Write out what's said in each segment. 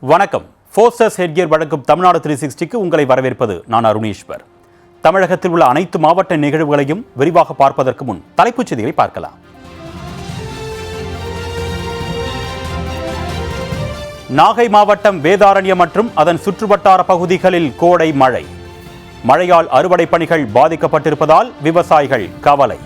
வணக்கம். Forces headgear வழங்கும் தமிழ்நாடு 360க்கு உங்களை வரவேற்பது நான் அருணீஸ்வர். தமிழகத்தில் உள்ள அனைத்து மாவட்ட நிகழ்வுகளையும் விரிவாக பார்ப்பதற்கு முன் தலைப்புச் செய்திகளை பார்க்கலாம். நாகை மாவட்டம் வேதாரண்யம் மற்றும் அதன் சுற்றுவட்டார பகுதிகளில் கோடை மழை. மழையால் அறுவடை பணிகள் பாதிக்கப்பட்டிருப்பதால் விவசாயிகள் கவலை.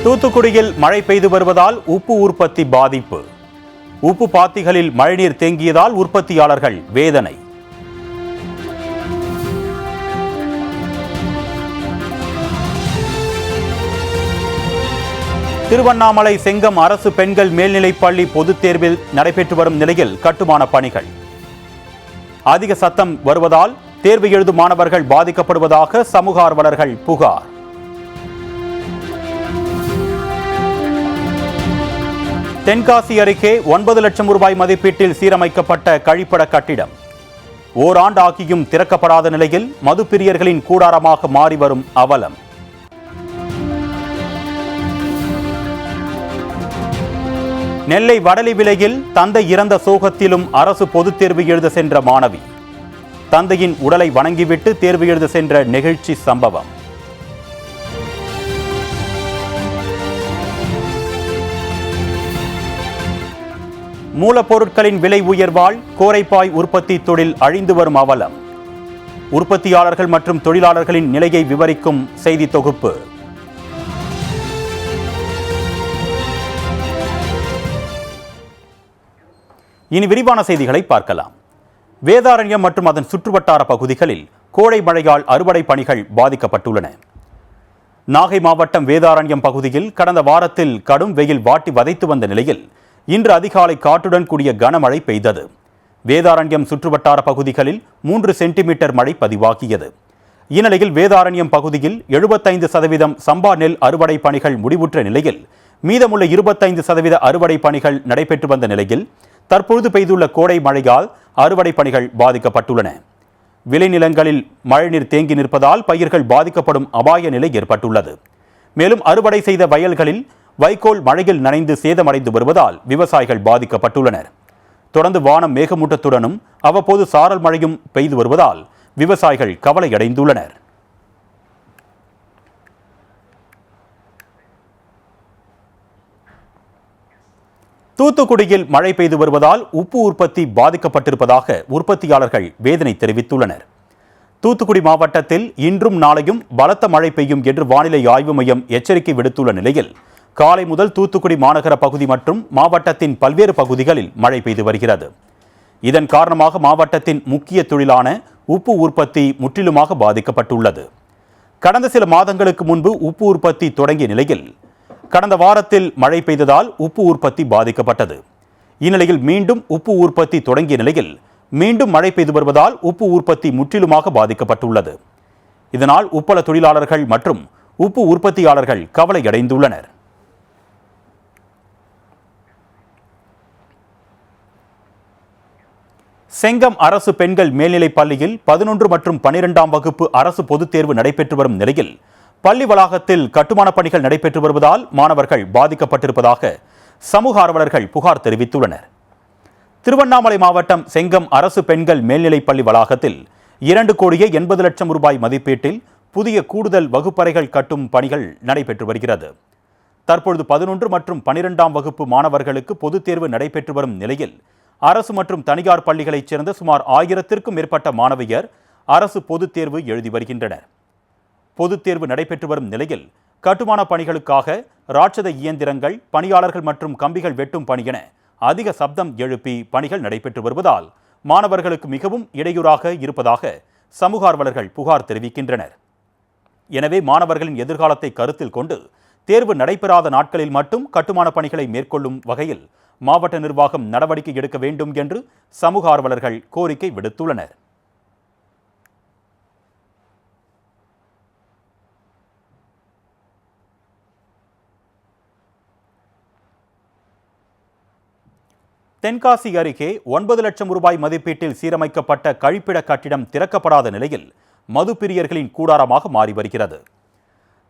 தூத்துக்குடியில் மழை பெய்து வருவதால் உப்பு உற்பத்தி பாதிப்பு. உப்பு பாத்திகளில் மழைநீர் தேங்கியதால் உற்பத்தியாளர்கள் வேதனை. திருவண்ணாமலை செங்கம் அரசு பெண்கள் மேல்நிலைப்பள்ளி பொதுத் தேர்வில் நடைபெற்று வரும் நிலையில் கட்டுமான பணிகள். அதிக சத்தம் வருவதால் தேர்வு எழுதும் மாணவர்கள் பாதிக்கப்படுவதாக சமூக ஆர்வலர்கள் புகார். தென்காசி அருகே 9 லட்சம் ரூபாய் மதிப்பீட்டில் சீரமைக்கப்பட்ட கழிப்பட கட்டிடம் ஓராண்டு ஆகியும் திறக்கப்படாத நிலையில் மதுப்பிரியர்களின் கூடாரமாக மாறி வரும் அவலம். நெல்லை வடலி விலையில் தந்தை இறந்த சோகத்திலும் அரசு பொதுத் தேர்வு எழுத சென்ற மாணவி. தந்தையின் உடலை வணங்கிவிட்டு தேர்வு எழுத சென்ற நெகிழ்ச்சி சம்பவம். மூலப்பொருட்களின் விலை உயர்வால் கோரைப்பாய் உற்பத்தி தொழில் அழிந்து வரும் அவலம். உற்பத்தியாளர்கள் மற்றும் தொழிலாளர்களின் நிலையை விவரிக்கும் செய்தி தொகுப்பு. இனி விரிவான செய்திகளை பார்க்கலாம். வேதாரண்யம் மற்றும் அதன் சுற்றுவட்டார பகுதிகளில் கோடை மழையால் அறுவடை பணிகள் பாதிக்கப்பட்டுள்ளன. நாகை மாவட்டம் வேதாரண்யம் பகுதியில் கடந்த வாரத்தில் கடும் வெயில் வாட்டி வதைத்து வந்த நிலையில் இன்று அதிகாலை காற்றுடன் கூடிய கனமழை பெய்தது. வேதாரண்யம் சுற்றுவட்டார பகுதிகளில் 3 சென்டிமீட்டர் மழை பதிவாகியது. இந்நிலையில் வேதாரண்யம் பகுதியில் 75% சம்பா நெல் அறுவடை பணிகள் முடிவுற்ற நிலையில் மீதமுள்ள 25% அறுவடை பணிகள் நடைபெற்று வந்த நிலையில் தற்பொழுது பெய்துள்ள கோடை மழையால் அறுவடை பணிகள் பாதிக்கப்பட்டுள்ளன. விளைநிலங்களில் மழைநீர் தேங்கி நிற்பதால் பயிர்கள் பாதிக்கப்படும் அபாய நிலை ஏற்பட்டுள்ளது. மேலும் அறுவடை செய்த வயல்களில் வைக்கோல் மழையில் நனைந்து சேதமடைந்து வருவதால் விவசாயிகள் பாதிக்கப்பட்டுள்ளனர். தொடர்ந்து வானம் மேகமூட்டத்துடனும் அவ்வப்போது சாரல் மழையும் பெய்து வருவதால் விவசாயிகள் கவலையடைந்துள்ளனர். தூத்துக்குடியில் மழை பெய்து வருவதால் உப்பு உற்பத்தி பாதிக்கப்பட்டிருப்பதாக உற்பத்தியாளர்கள் வேதனை தெரிவித்துள்ளனர். தூத்துக்குடி மாவட்டத்தில் இன்றும் நாளையும் பலத்த மழை பெய்யும் என்று வானிலை ஆய்வு மையம் எச்சரிக்கை விடுத்துள்ள நிலையில் காலை முதல் தூத்துக்குடி மாநகர பகுதி மற்றும் மாவட்டத்தின் பல்வேறு பகுதிகளில் மழை பெய்து வருகிறது. இதன் காரணமாக மாவட்டத்தின் முக்கிய தொழிலான உப்பு உற்பத்தி முற்றிலுமாக பாதிக்கப்பட்டுள்ளது. கடந்த சில மாதங்களுக்கு முன்பு உப்பு உற்பத்தி தொடங்கிய நிலையில் கடந்த வாரத்தில் மழை பெய்ததால் உப்பு உற்பத்தி பாதிக்கப்பட்டது. இந்நிலையில் மீண்டும் உப்பு உற்பத்தி தொடங்கிய நிலையில் மீண்டும் மழை பெய்து வருவதால் உப்பு உற்பத்தி முற்றிலுமாக பாதிக்கப்பட்டுள்ளது. இதனால் உப்பள தொழிலாளர்கள் மற்றும் உப்பு உற்பத்தியாளர்கள் கவலையடைந்துள்ளனர். செங்கம் அரசு பெண்கள் மேல்நிலைப் பள்ளியில் 11 மற்றும் 12ஆம் வகுப்பு அரசு பொதுத் தேர்வு நடைபெற்று வரும் நிலையில் பள்ளி வளாகத்தில் கட்டுமான பணிகள் நடைபெற்று வருவதால் மாணவர்கள் பாதிக்கப்பட்டிருப்பதாக சமூக ஆர்வலர்கள் புகார் தெரிவித்துள்ளனர். திருவண்ணாமலை மாவட்டம் செங்கம் அரசு பெண்கள் மேல்நிலைப் பள்ளி வளாகத்தில் 2,80 லட்சம் ரூபாய் மதிப்பீட்டில் புதிய கூடுதல் வகுப்பறைகள் கட்டும் பணிகள் நடைபெற்று வருகிறது. தற்பொழுது 11 மற்றும் 12ஆம் வகுப்பு மாணவர்களுக்கு பொதுத் தேர்வு நடைபெற்று வரும் நிலையில் அரசு மற்றும் தனியார் பள்ளிகளைச் சேர்ந்த சுமார் 1000த்திற்கும் மேற்பட்ட மாணவியர் அரசு பொதுத் தேர்வு எழுதி வருகின்றனர். பொதுத் தேர்வு நடைபெற்று வரும் நிலையில் கட்டுமான பணிகளுக்காக ராட்சத இயந்திரங்கள், பணியாளர்கள் மற்றும் கம்பிகள் வெட்டும் பணி என அதிக சப்தம் எழுப்பி பணிகள் நடைபெற்று வருவதால் மாணவர்களுக்கு மிகவும் இடையூறாக இருப்பதாக சமூக ஆர்வலர்கள் புகார் தெரிவிக்கின்றனர். எனவே மாணவர்களின் எதிர்காலத்தை கருத்தில் கொண்டு தேர்வு நடைபெறாத நாட்களில் மட்டும் கட்டுமான பணிகளை மேற்கொள்ளும் வகையில் மாவட்ட நிர்வாகம் நடவடிக்கை எடுக்க வேண்டும் என்று சமூக ஆர்வலர்கள் கோரிக்கை விடுத்துள்ளனர். தென்காசி அருகே 9 லட்சம் ரூபாய் மதிப்பீட்டில் சீரமைக்கப்பட்ட கழிப்பிட கட்டிடம் திறக்கப்படாத நிலையில் மது பிரியர்களின் கூடாரமாக மாறி வருகிறது.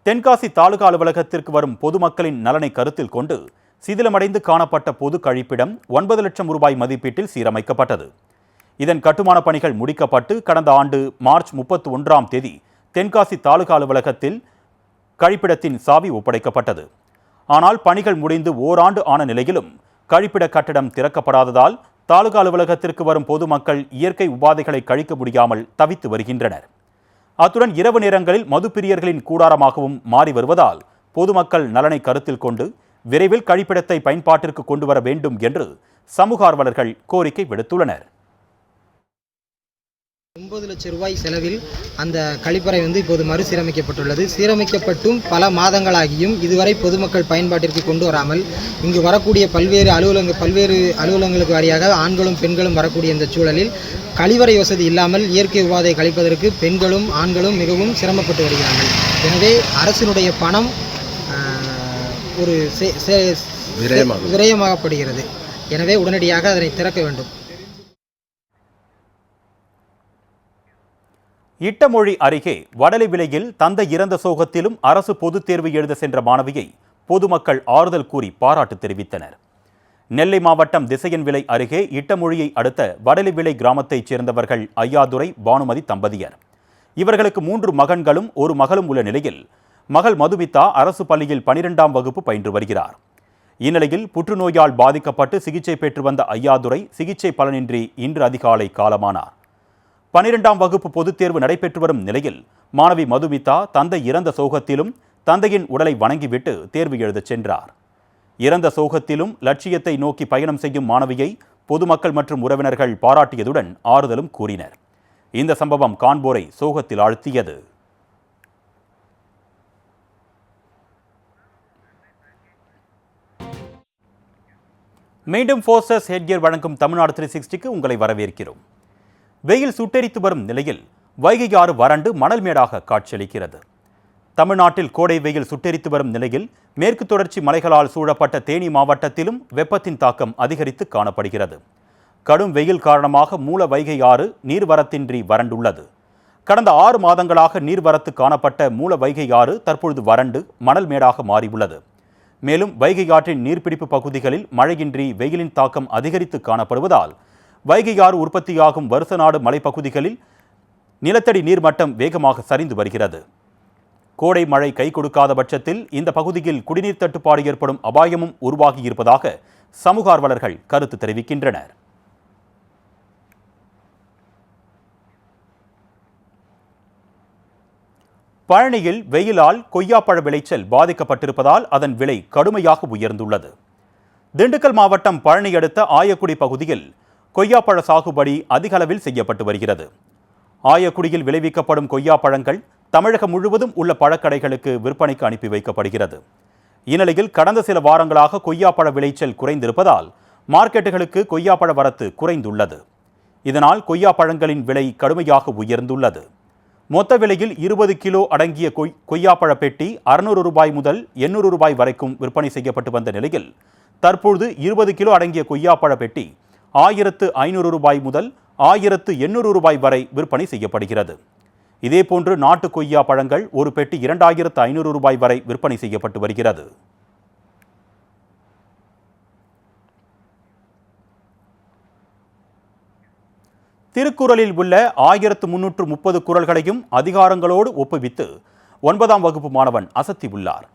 தென்காசி தாலுகா அலுவலகத்திற்கு வரும் பொதுமக்களின் நலனை கருத்தில் கொண்டு சிதிலமடைந்து காணப்பட்ட பொது கழிப்பிடம் 9 லட்சம் ரூபாய் மதிப்பீட்டில் சீரமைக்கப்பட்டது. இதன் கட்டுமான பணிகள் முடிக்கப்பட்டு கடந்த ஆண்டு மார்ச் 31ஆம் தேதி தென்காசி தாலுகா அலுவலகத்தில் கழிப்பிடத்தின் சாவி ஒப்படைக்கப்பட்டது. ஆனால் பணிகள் முடிந்து ஓராண்டு ஆன நிலையிலும் கழிப்பிட கட்டடம் திறக்கப்படாததால் தாலுகா அலுவலகத்திற்கு வரும் பொதுமக்கள் இயற்கை உபாதைகளை கழிக்க முடியாமல் தவித்து வருகின்றனர். அத்துடன் இரவு நேரங்களில் மது பிரியர்களின் கூடாரமாகவும் மாறி வருவதால் பொதுமக்கள் நலனை கருத்தில் கொண்டு விரைவில் கழிப்பிடத்தை பயன்பாட்டிற்கு கொண்டு வர வேண்டும் என்று சமூக ஆர்வலர்கள் கோரிக்கை விடுத்துள்ளனர். 9 லட்சம் ரூபாய் செலவில் அந்த கழிப்பறை இப்போது மறுசீரமைக்கப்பட்டுள்ளது. சீரமைக்கப்பட்டும் பல மாதங்களாகியும் இதுவரை பொதுமக்கள் பயன்பாட்டிற்கு கொண்டு வராமல் இங்கு வரக்கூடிய பல்வேறு அலுவலகங்களுக்கு வாரியாக ஆண்களும் பெண்களும் வரக்கூடிய இந்த சூழலில் கழிவறை வசதி இல்லாமல் இயற்கை உபாதை கழிப்பதற்கு பெண்களும் ஆண்களும் மிகவும் சிரமப்பட்டு வருகிறார்கள். எனவே அரசினுடைய பணம் ஒரு விரயமாகப்படுகிறது. எனவே உடனடியாக அதனை திறக்க வேண்டும். இட்டமொழி அருகே வடலிவிளையில் தந்தை இறந்த சோகத்திலும் அரசு பொதுத் தேர்வு எழுத சென்ற மாணவியை பொதுமக்கள் ஆறுதல் கூறி பாராட்டு தெரிவித்தனர். நெல்லை மாவட்டம் திசையன்விளை அருகே இட்டமொழியை அடுத்த வடலிவிளை கிராமத்தைச் சேர்ந்தவர்கள் ஐயாதுரை, பானுமதி தம்பதியர். இவர்களுக்கு 3 மகன்களும் 1 மகளும் உள்ள நிலையில் மகள் மதுமிதா அரசு பள்ளியில் 12ஆம் வகுப்பு பயின்று வருகிறார். இந்நிலையில் புற்றுநோயால் பாதிக்கப்பட்டு சிகிச்சை பெற்று வந்த ஐயாதுரை சிகிச்சை பலனின்றி இன்று அதிகாலை காலமானார். 12ஆம் வகுப்பு பொதுத் தேர்வு நடைபெற்று வரும் நிலையில் மாணவி மதுமிதா தந்தை இறந்த சோகத்திலும் தந்தையின் உடலை வணங்கிவிட்டு தேர்வு எழுதச் சென்றார். இறந்த சோகத்திலும் லட்சியத்தை நோக்கி பயணம் செய்யும் மாணவியை பொதுமக்கள் மற்றும் உறவினர்கள் பாராட்டியதுடன் ஆறுதலும் கூறினர். இந்த சம்பவம் காண்போரை சோகத்தில் ஆழ்த்தியது. மீண்டும் ஃபோர்சஸ் ஹெட்கியர் வழங்கும் தமிழ்நாடு 360க்கு உங்களை வரவேற்கிறோம். வெயில் சுட்டெரித்து வரும் நிலையில் வைகை ஆறு வறண்டு மணல் மேடாக காட்சியளிக்கிறது. தமிழ்நாட்டில் கோடை வெயில் சுட்டெரித்து வரும் நிலையில் மேற்கு தொடர்ச்சி மலைகளால் சூழப்பட்ட தேனி மாவட்டத்திலும் வெப்பத்தின் தாக்கம் அதிகரித்து காணப்படுகிறது. கடும் வெயில் காரணமாக மூல வைகை ஆறு நீர்வரத்தின்றி வறண்டுள்ளது. கடந்த 6 மாதங்களாக நீர்வரத்து காணப்பட்ட மூல வைகை ஆறு தற்பொழுது வறண்டு மணல் மேடாக மாறியுள்ளது. மேலும் வைகை ஆற்றின் நீர்பிடிப்பு பகுதிகளில் மழையின்றி வெயிலின் தாக்கம் அதிகரித்து காணப்படுவதால் வைகை ஆறு உற்பத்தியாகும் வருசநாடு மலைப்பகுதிகளில் நிலத்தடி நீர்மட்டம் வேகமாக சரிந்து வருகிறது. கோடை மழை கை கொடுக்காத பட்சத்தில் இந்த பகுதியில் குடிநீர் தட்டுப்பாடு ஏற்படும் அபாயமும் உருவாகியிருப்பதாக சமூக ஆர்வலர்கள் கருத்து தெரிவிக்கின்றனர். பழனியில் வெயிலால் கொய்யாப்பழ விளைச்சல் பாதிக்கப்பட்டிருப்பதால் அதன் விலை கடுமையாக உயர்ந்துள்ளது. திண்டுக்கல் மாவட்டம் பழனி அடுத்த ஆயக்குடி பகுதியில் கொய்யாப்பழ சாகுபடி அதிக அளவில் செய்யப்பட்டு வருகிறது. ஆயக்குடியில் விளைவிக்கப்படும் கொய்யாப்பழங்கள் தமிழகம் முழுவதும் உள்ள பழக்கடைகளுக்கு விற்பனைக்கு அனுப்பி வைக்கப்படுகிறது. இந்நிலையில் கடந்த சில வாரங்களாக கொய்யாப்பழ விளைச்சல் குறைந்திருப்பதால் மார்க்கெட்டுகளுக்கு கொய்யாப்பழ வரத்து குறைந்துள்ளது. இதனால் கொய்யாப்பழங்களின் விலை கடுமையாக உயர்ந்துள்ளது. மொத்த விலையில் 20 கிலோ அடங்கிய கொய்யாப்பழ பெட்டி 600 ரூபாய் முதல் 800 ரூபாய் வரைக்கும் விற்பனை செய்யப்பட்டு வந்த நிலையில் தற்பொழுது 20 கிலோ அடங்கிய கொய்யாப்பழ பெட்டி 1500 ரூபாய் முதல் 1800 ரூபாய் வரை விற்பனை செய்யப்படுகிறது. இதேபோன்று நாட்டு கொய்யா பழங்கள் ஒரு பெட்டி 2500 ரூபாய் வரை விற்பனை செய்யப்பட்டு வருகிறது. திருக்குறளில் உள்ள 1330 குறள்களையும் அதிகாரங்களோடு ஒப்புவித்து 9ஆம் வகுப்பு மாணவன் அசத்தியுள்ளார்.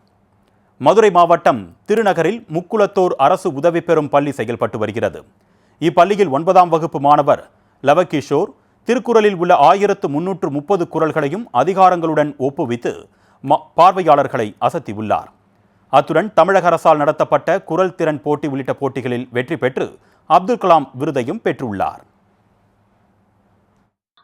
மதுரை மாவட்டம் திருநகரில் முக்குளத்தோர் அரசு உதவி பெறும் பள்ளி செயல்பட்டு வருகிறது. இப்பள்ளியில் 9ஆம் வகுப்பு மாணவர் லவகிஷோர் திருக்குறளில் உள்ள 1330 குறள்களையும் அதிகாரங்களுடன் ஒப்புவித்து பார்வையாளர்களை அசத்தியுள்ளார். அத்துடன் தமிழக அரசால் நடத்தப்பட்ட குறள் திறன் போட்டி உள்ளிட்ட போட்டிகளில் வெற்றி பெற்று அப்துல் கலாம் விருதையும் பெற்றுள்ளார்.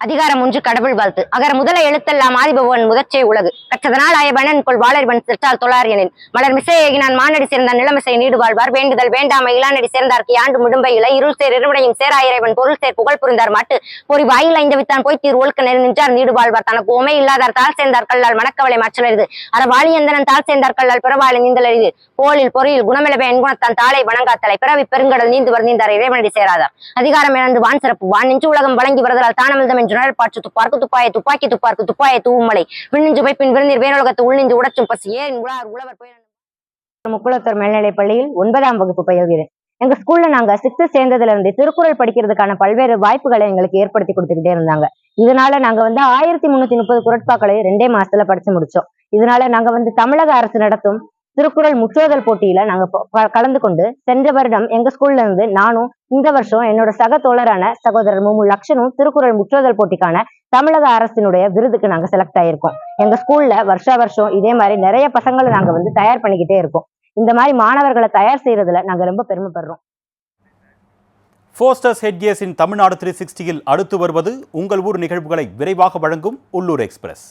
அதிகாரம் ஒன்று கடவுள் வாழ்த்து. அகர முதல எழுத்தெல்லாம் ஆதிபவன் முதற்சே உலகு கற்றதனால் ஆயபனன் கொள் வாளர்வன் சிற்றால் தொழாரியனின் மலர் மிசை ஏகினான் மானடி சேர்ந்தான் நிலமிசை நீடு வாழ்வார் வேண்டுதல் வேண்டாமை இளானடி சேர்ந்தார்க்கு ஆண்டு முடும்பை இலை இருள் சேர் இருவிடையும் சேராயிரைவன் பொருள் சேர் புகழ் புரிந்தார் மாட்டு பொறி வாயில் ஐந்து வித்தான் போய் தீர் ஒழுக்க நெறி நின்றார் நீடு வாழ்வார் தனக்கு உமை இல்லாதார் தாழ் சேர்ந்தார் கல்லால் மணக்கவலை மற்றலரிது அறவாளி எந்தனன் தாழ் சேர்ந்தார் கல்லால் பிறவாளி நீந்தலரிது போலில் பொறியில் குணமிலவே என்குணத்தான் தாளை வணங்காத்தலை பிறவி பெருங்கடல் நீந்துவர் நீந்தார் இறைவனடி சேராதார் அதிகாரம் இழந்து வான் சிறப்பு வான் நெஞ்சு உலகம் வழங்கி வருதலால் தானமிழ்தம் பாற்று துப்பார்க்கு துப்பாயை துப்பாக்கி துப்பார்க்கு துப்பாயை தூவுமலை விண்ணிஞ்சு வைப்பின் விருந்தீர் வேணுலகத்து உள்நின்று உடச்சும் பசி ஏன் உழவர் முக்குளத்தூர் மேல்நிலைப் பள்ளியில் 9ஆம் வகுப்பு பயில்கிறேன். எங்க ஸ்கூல்ல நாங்க 6th சேர்ந்ததுல இருந்து திருக்குறள் படிக்கிறதுக்கான பல்வேறு வாய்ப்புகளை எங்களுக்கு ஏற்படுத்தி கொடுத்துக்கிட்டே இருந்தாங்க. இதனால நாங்க 1330 குறட்பாக்களை 2 மாசத்துல படிச்சு முடிச்சோம். இதனால நாங்க தமிழக அரசு நடத்தும் திருக்குறள் முற்றோதல் போட்டியில நாங்க கலந்து கொண்டு சென்ற வருடம் எங்க ஸ்கூல்ல இருந்து நானும் இந்த வருஷம் என்னோட சக தோழரான சகோதரர் முமு லக்ஷனும் திருக்குறள் முற்றோதல் போட்டிக்கான தமிழக அரசினுடைய விருதுக்கு நாங்க செலக்ட் ஆயிருக்கோம். எங்க ஸ்கூல்ல வருஷம் இதே மாதிரி நிறைய பசங்களை நாங்க தயார் பண்ணிக்கிட்டே இருக்கோம். இந்த மாதிரி மாணவர்களை தயார் செய்யறதுல நாங்க ரொம்ப பெருமைப்படுறோம். ஃபோஸ்டர்ஸ் ஹெட்கியர்ஸின் தமிழ்நாடு 360 அடுத்து வருவது உங்கள் ஊர் நிகழ்வுகளை விரைவாக வழங்கும் உள்ளூர் எக்ஸ்பிரஸ்.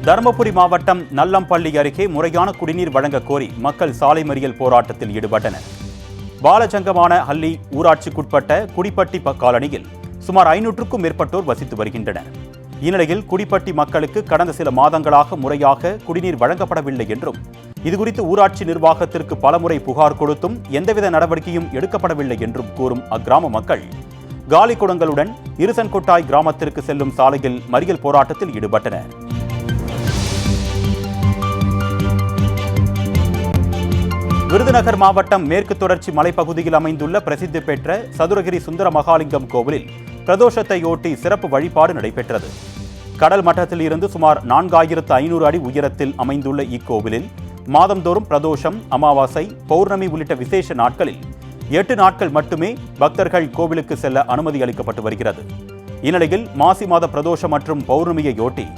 தருமபுரி மாவட்டம் நல்லம்பள்ளி அருகே முறையான குடிநீர் வழங்க கோரி மக்கள் சாலை மறியல் போராட்டத்தில் ஈடுபட்டனர். பாலஜங்கமான ஹள்ளி ஊராட்சிக்குட்பட்ட குடிப்பட்டி காலனியில் சுமார் 500க்கும் மேற்பட்டோர் வசித்து வருகின்றனர். இந்நிலையில் குடிப்பட்டி மக்களுக்கு கடந்த சில மாதங்களாக முறையாக குடிநீர் வழங்கப்படவில்லை என்றும் இதுகுறித்து ஊராட்சி நிர்வாகத்திற்கு பலமுறை புகார் கொடுத்தும் எந்தவித நடவடிக்கையும் எடுக்கப்படவில்லை என்றும் கூறும் அக்கிராம மக்கள் காலி குடங்களுடன் இருசன்கொட்டாய் கிராமத்திற்கு செல்லும் சாலையில் மறியல் போராட்டத்தில் ஈடுபட்டனர். விருதுநகர் மாவட்டம் மேற்கு தொடர்ச்சி மலைப்பகுதியில் அமைந்துள்ள பிரசித்தி பெற்ற சதுரகிரி சுந்தர மகாலிங்கம் கோவிலில் பிரதோஷத்தையொட்டி சிறப்பு வழிபாடு நடைபெற்றது. கடல் மட்டத்தில் இருந்து சுமார் 4500 அடி உயரத்தில் அமைந்துள்ள இக்கோவிலில் மாதந்தோறும் பிரதோஷம், அமாவாசை, பௌர்ணமி உள்ளிட்ட விசேஷ நாட்களில் 8 நாட்கள் மட்டுமே பக்தர்கள் கோவிலுக்கு செல்ல அனுமதி அளிக்கப்பட்டு வருகிறது. இந்நிலையில் மாசி மாத பிரதோஷம் மற்றும் பௌர்ணமியையொட்டி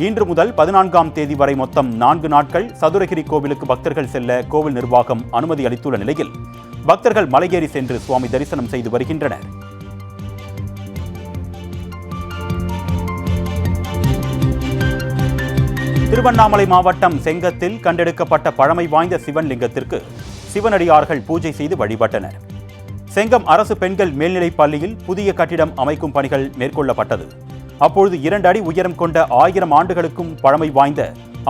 இன்று முதல் 14ஆம் தேதி வரை மொத்தம் 4 நாட்கள் சதுரகிரி கோவிலுக்கு பக்தர்கள் செல்ல கோவில் நிர்வாகம் அனுமதி அளித்துள்ள நிலையில் பக்தர்கள் மலையேறி சென்று சுவாமி தரிசனம் செய்து வருகின்றனர். திருவண்ணாமலை மாவட்டம் செங்கத்தில் கண்டெடுக்கப்பட்ட பழமை வாய்ந்த சிவன் லிங்கத்திற்கு சிவனடியார்கள் பூஜை செய்து வழிபட்டனர். செங்கம் அரசு பெண்கள் மேல்நிலைப் பள்ளியில் புதிய கட்டிடம் அமைக்கும் பணிகள் மேற்கொள்ளப்பட்டது. அப்பொழுது 2 அடி உயரம் கொண்ட 1000 ஆண்டுகளுக்கும் பழமை வாய்ந்த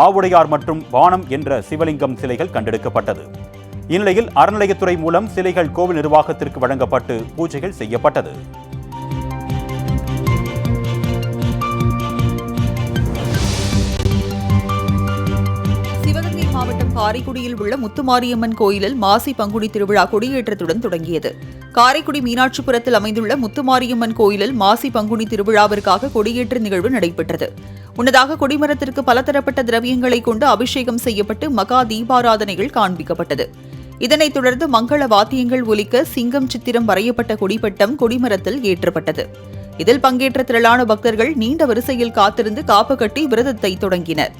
ஆவுடையார் மற்றும் வானம் என்ற சிவலிங்கம் சிலைகள் கண்டெடுக்கப்பட்டது. இந்நிலையில் அறநிலையத்துறை மூலம் சிலைகள் கோவில் நிர்வாகத்திற்கு வழங்கப்பட்டு பூஜைகள் செய்யப்பட்டது. சிவகங்கை மாவட்டம் காரைக்குடியில் உள்ள முத்துமாரியம்மன் கோயிலில் மாசி பங்குனி திருவிழா கொடியேற்றத்துடன் தொடங்கியது. காரைக்குடி மீனாட்சிபுரத்தில் அமைந்துள்ள முத்துமாரியம்மன் கோயிலில் மாசி பங்குனி திருவிழாவிற்காக கொடியேற்ற நிகழ்வு நடைபெற்றது. முன்னதாக கொடிமரத்திற்கு பலதரப்பட்ட திரவியங்களை கொண்டு அபிஷேகம் செய்யப்பட்டு மகா தீபாராதனைகள் காண்பிக்கப்பட்டது. இதனைத் தொடர்ந்து மங்கள வாத்தியங்கள் ஒலிக்க சிங்கம் சித்திரம் வரையப்பட்ட கொடிப்பட்டம் கொடிமரத்தில் ஏற்றப்பட்டது. இதில் பங்கேற்ற திரளான பக்தர்கள் நீண்ட வரிசையில் காத்திருந்து காப்பு கட்டி விரதத்தை தொடங்கினர்.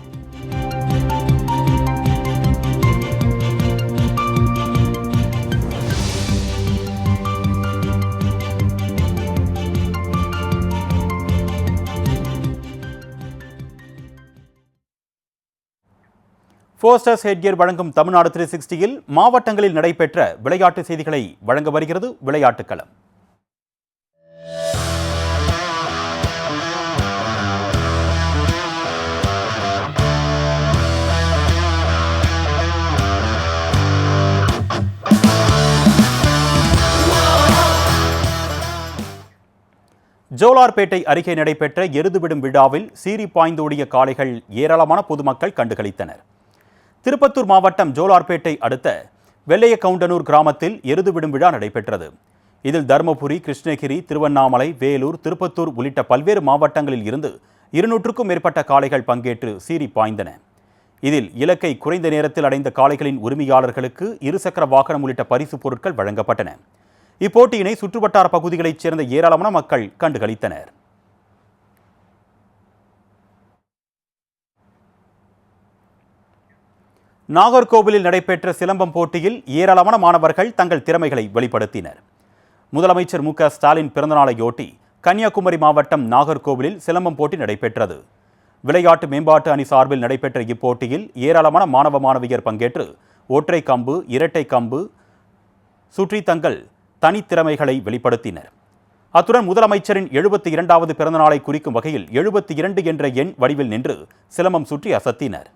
ஃபோஸ்டர்ஸ் ஹெட்கியர் வழங்கும் தமிழ்நாடு 360 மாவட்டங்களில் நடைபெற்ற விளையாட்டு செய்திகளை வழங்க வருகிறது விளையாட்டுக் களம். ஜோலார்பேட்டை அருகே நடைபெற்ற எருதுவிடும் விழாவில் சீறி பாய்ந்தோடிய காளைகள் ஏராளமான பொதுமக்கள் கண்டுகளித்தனர். திருப்பத்தூர் மாவட்டம் ஜோலார்பேட்டை அடுத்த வெள்ளையகவுண்டனூர் கிராமத்தில் எருதுவிடும் விழா நடைபெற்றது. இதில் தருமபுரி, கிருஷ்ணகிரி, திருவண்ணாமலை, வேலூர், திருப்பத்தூர் உள்ளிட்ட பல்வேறு மாவட்டங்களில் இருந்து 200க்கும் மேற்பட்ட காளைகள் பங்கேற்று சீறி பாய்ந்தன. இதில் இலக்கை குறைந்த நேரத்தில் அடைந்த காளைகளின் உரிமையாளர்களுக்கு இருசக்கர வாகனம் உள்ளிட்ட பரிசு பொருட்கள் வழங்கப்பட்டன. இப்போட்டியினை சுற்றுவட்டார பகுதிகளைச் சேர்ந்த ஏராளமான மக்கள் கண்டுகளித்தனர். நாகர்கோவிலில் நடைபெற்ற சிலம்பம் போட்டியில் ஏராளமான மாணவர்கள் தங்கள் திறமைகளை வெளிப்படுத்தினர். முதலமைச்சர் மு.க.ஸ்டாலின் பிறந்தநாளையொட்டி கன்னியாகுமரி மாவட்டம் நாகர்கோவிலில் சிலம்பம் போட்டி நடைபெற்றது. விளையாட்டு மேம்பாட்டு அணி சார்பில் நடைபெற்ற இப்போட்டியில் ஏராளமான மாணவ மாணவியர் பங்கேற்று ஒற்றை கம்பு, இரட்டை கம்பு சுற்றி தங்கள் தனித்திறமைகளை வெளிப்படுத்தினர். அத்துடன் முதலமைச்சரின் 72வது பிறந்தநாளை குறிக்கும் வகையில் 72 என்ற எண் வடிவில் நின்று சிலம்பம் சுற்றி அசத்தினர்.